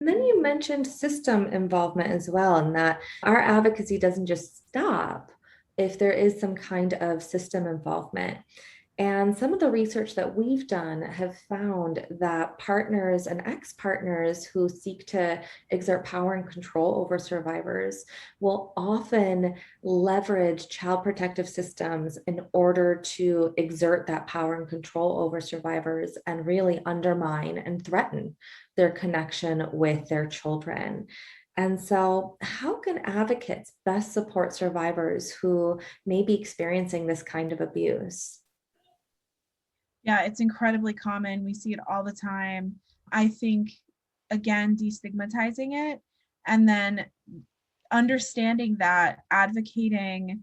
And then you mentioned system involvement as well, and that our advocacy doesn't just stop if there is some kind of system involvement. And some of the research that we've done have found that partners and ex-partners who seek to exert power and control over survivors will often leverage child protective systems in order to exert that power and control over survivors and really undermine and threaten their connection with their children. And so, how can advocates best support survivors who may be experiencing this kind of abuse? Yeah, it's incredibly common. We see it all the time. I think, again, destigmatizing it and then understanding that advocating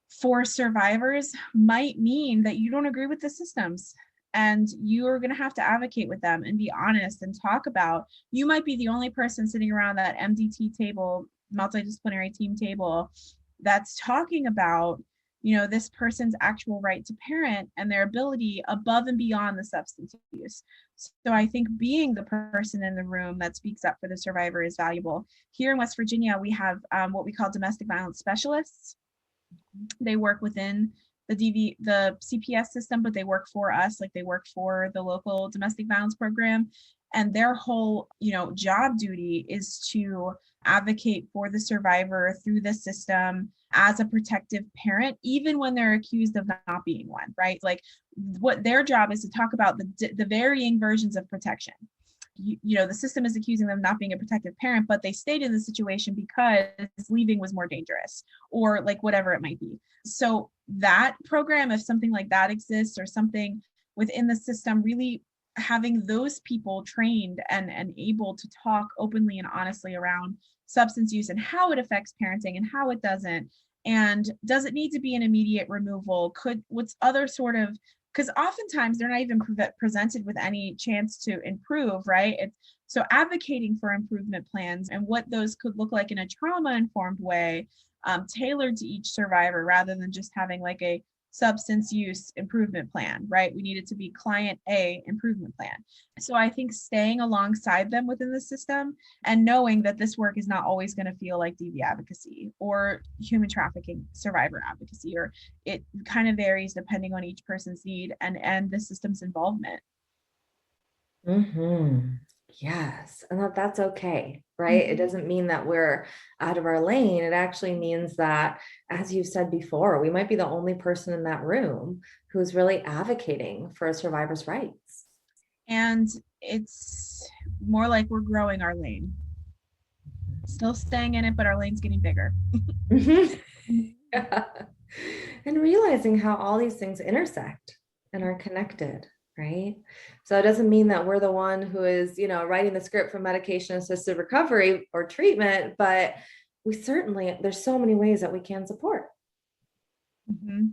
for survivors might mean that you don't agree with the systems and you're going to have to advocate with them and be honest and talk about, you might be the only person sitting around that MDT table, multidisciplinary team table, that's talking about, this person's actual right to parent and their ability above and beyond the substance use. So I think being the person in the room that speaks up for the survivor is valuable. Here in West Virginia, we have what we call domestic violence specialists. They work within the CPS system, but they work for us, like they work for the local domestic violence program. And their whole, job duty is to advocate for the survivor through the system as a protective parent, even when they're accused of not being one, right? Like what their job is to talk about the varying versions of protection. The system is accusing them of not being a protective parent, but they stayed in the situation because leaving was more dangerous or like whatever it might be. So that program, if something like that exists or something within the system, really having those people trained and able to talk openly and honestly around substance use and how it affects parenting and how it doesn't. And does it need to be an immediate removal? What's other sort of, because oftentimes they're not even presented with any chance to improve, right? So advocating for improvement plans and what those could look like in a trauma-informed way, tailored to each survivor rather than just having like a substance use improvement plan, right? We need it to be client A improvement plan. So I think staying alongside them within the system and knowing that this work is not always going to feel like DV advocacy or human trafficking survivor advocacy, or it kind of varies depending on each person's need and the system's involvement. Mm-hmm. Yes, and that's okay, right? It Mhm. doesn't mean that we're out of our lane. It actually means that, as you said before, we might be the only person in that room who's really advocating for a survivor's rights. And it's more like we're growing our lane, still staying in it, but our lane's getting bigger. Mhm. Yeah. And realizing how all these things intersect and are connected, right? So it doesn't mean that we're the one who is, writing the script for medication assisted recovery or treatment, but there's so many ways that we can support. Mhm.